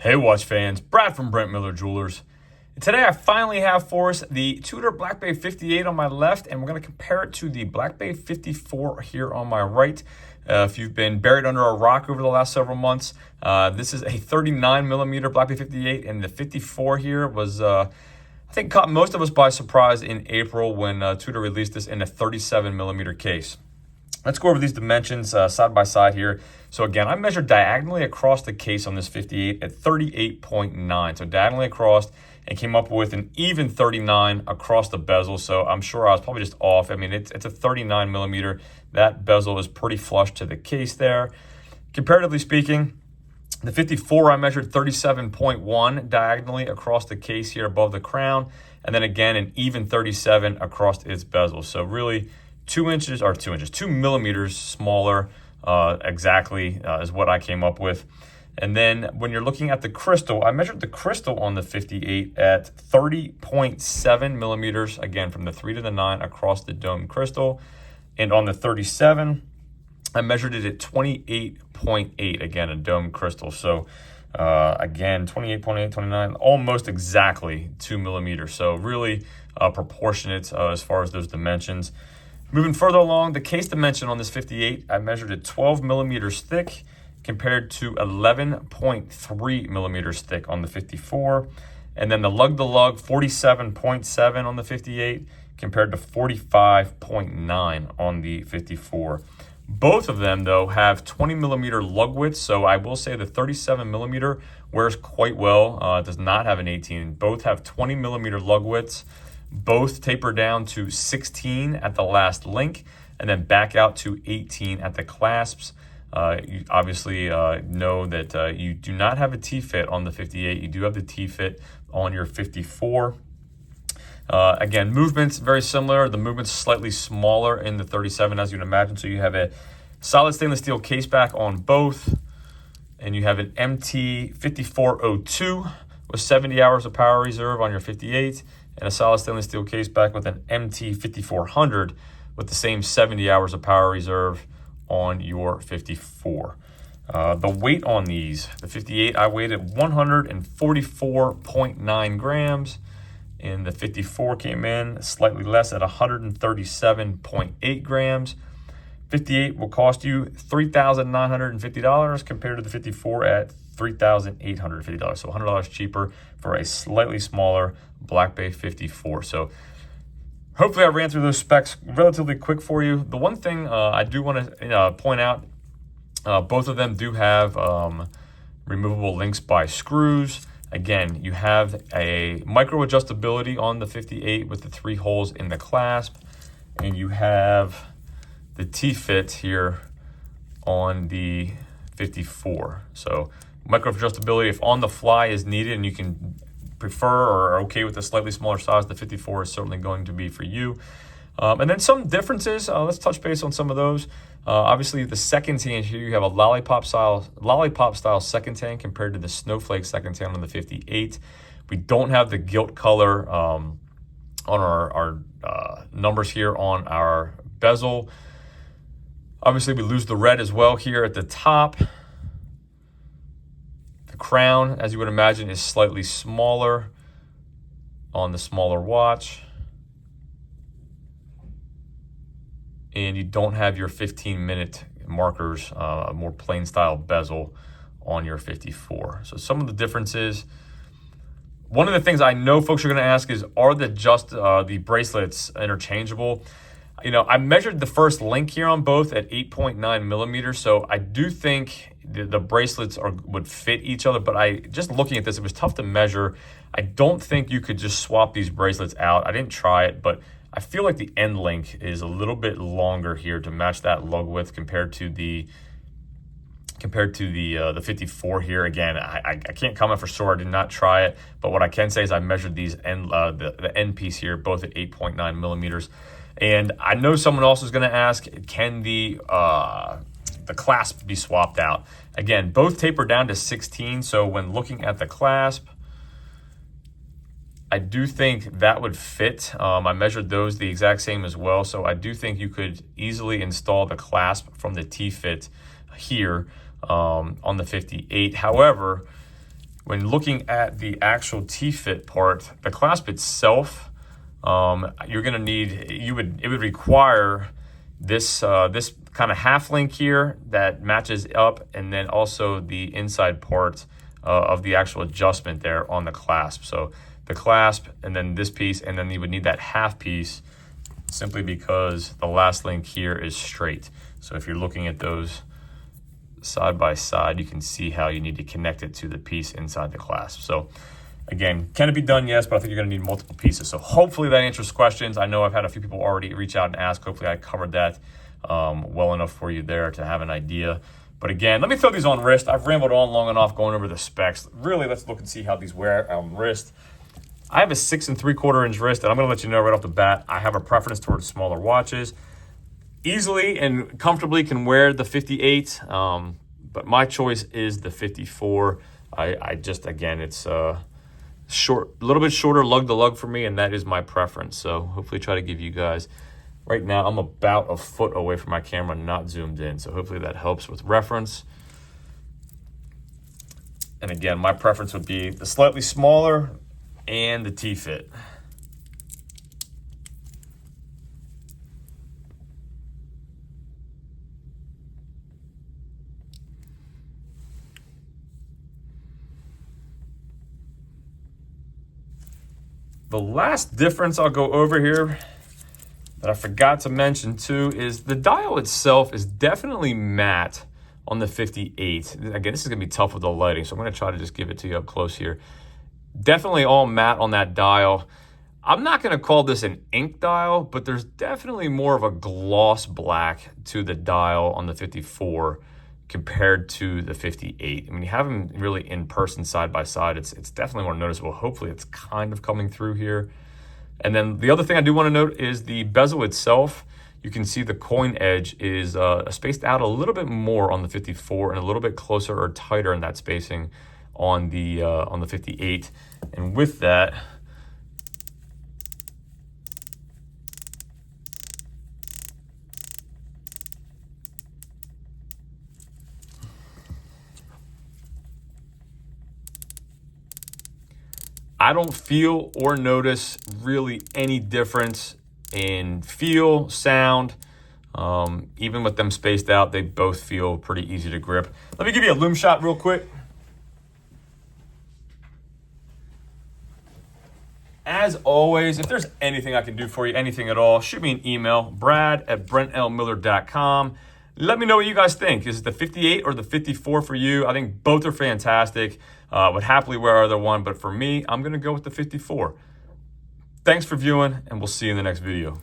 Hey watch fans, Brad from Brent Miller Jewelers. And today I finally have for us the Tudor Black Bay 58 on my left, and we're going to compare it to the Black Bay 54 here on my right. If you've been buried under a rock over the last several months, this is a 39 millimeter Black Bay 58, and the 54 here was, I think, caught most of us by surprise in April when Tudor released this in a 37 millimeter case. Let's go over these dimensions side by side here. So again, I measured diagonally across the case on this 58 at 38.9. So diagonally across, and came up with an even 39 across the bezel. So I'm sure I was probably just off. I mean, it's a 39 millimeter. That bezel is pretty flush to the case there. Comparatively speaking, the 54, I measured 37.1 diagonally across the case here above the crown. And then again, an even 37 across its bezel. So really 2 millimeters smaller exactly is what I came up with. And then when you're looking at the crystal, I measured the crystal on the 58 at 30.7 millimeters, again, from the 3 to the 9 across the dome crystal. And on the 37, I measured it at 28.8, again, a dome crystal. So again, 28.8, 29, almost exactly 2 millimeters. So really proportionate as far as those dimensions. Moving further along, the case dimension on this 58, I measured it 12 millimeters thick compared to 11.3 millimeters thick on the 54. And then the lug-to-lug, 47.7 on the 58 compared to 45.9 on the 54. Both of them, though, have 20 millimeter lug width, so I will say the 37 millimeter wears quite well. It does not have an 18. Both have 20 millimeter lug widths. Both taper down to 16 at the last link and then back out to 18 at the clasps. You obviously know that you do not have a T-fit on the 58. You do have the T-fit on your 54. Again, movements very similar. The movement's slightly smaller in the 37, as you'd imagine. So you have a solid stainless steel case back on both, and you have an MT 5402 with 70 hours of power reserve on your 58. And a solid stainless steel case back with an MT 5400 with the same 70 hours of power reserve on your 54. The weight on these, the 58, I weighed at 144.9 grams, and the 54 came in slightly less at 137.8 grams. 58 will cost you $3,950 compared to the 54 at $3,850. So $100 cheaper for a slightly smaller Black Bay 54. So hopefully I ran through those specs relatively quick for you. The one thing I do want to point out, both of them do have removable links by screws. Again, you have a micro adjustability on the 58 with the 3 holes in the clasp, and you have the T-fit here on the 54. So micro adjustability if on the fly is needed and you can prefer or are okay with a slightly smaller size, the 54 is certainly going to be for you. And then some differences, let's touch base on some of those. Obviously the second tan here, you have a lollipop style second tan compared to the snowflake second tan on the 58. We don't have the gilt color on our numbers here on our bezel. Obviously we lose the red as well here at the top. The crown, as you would imagine, is slightly smaller on the smaller watch. And you don't have your 15-minute markers, a more plain style bezel on your 54. So some of the differences. One of the things I know folks are going to ask is, are the bracelets interchangeable? You know, I measured the first link here on both at 8.9 millimeters, so I do think the bracelets would fit each other, but just looking at this, it was tough to measure. I don't think you could just swap these bracelets out. I didn't try it, but I feel like the end link is a little bit longer here to match that lug width compared to the 54 here. Again, I can't comment for sure. I did not try it, but what I can say is I measured these the end piece here both at 8.9 millimeters. And I know someone else is going to ask, can the clasp be swapped out? Again, both taper down to 16, so when looking at the clasp, I do think that would fit. I measured those the exact same as well, so I do think you could easily install the clasp from the T-fit here on the 58. However, when looking at the actual T-fit part, the clasp itself, you're going to need, it would require this this kind of half link here that matches up, and then also the inside part of the actual adjustment there on the clasp. So the clasp, and then this piece, and then you would need that half piece simply because the last link here is straight. So if you're looking at those side by side, you can see how you need to connect it to the piece inside the clasp. So again, can it be done? Yes, but I think you're going to need multiple pieces. So hopefully that answers questions. I know I've had a few people already reach out and ask. Hopefully I covered that well enough for you there to have an idea. But again, let me throw these on wrist. I've rambled on long enough going over the specs. Really, let's look and see how these wear on wrist. I have a 6 3/4 inch wrist, and I'm going to let you know right off the bat, I have a preference towards smaller watches. Easily and comfortably can wear the 58, but my choice is the 54. I just, again, it's short, a little bit shorter lug to lug for me, and that is my preference. So hopefully try to give you guys, right now I'm about a foot away from my camera, not zoomed in. So hopefully that helps with reference. And again, my preference would be the slightly smaller and the T-fit. The last difference I'll go over here that I forgot to mention too is the dial itself is definitely matte on the 58. Again, this is gonna be tough with the lighting, so I'm gonna try to just give it to you up close here. Definitely all matte on that dial. I'm not gonna call this an ink dial, but there's definitely more of a gloss black to the dial on the 54 compared to the 58. I mean, you have them really in person side by side. It's definitely more noticeable. Hopefully it's kind of coming through here. And then the other thing I do want to note is the bezel itself. You can see the coin edge is spaced out a little bit more on the 54 and a little bit closer or tighter in that spacing on the 58. And with that, I don't feel or notice really any difference in feel, sound. Even with them spaced out, they both feel pretty easy to grip. Let me give you a loom shot real quick. As always, if there's anything I can do for you, anything at all, shoot me an email, brad@brentlmiller.com. Let me know what you guys think. Is it the 58 or the 54 for you? I think both are fantastic. Would happily wear either one, but for me, I'm going to go with the 54. Thanks for viewing, and we'll see you in the next video.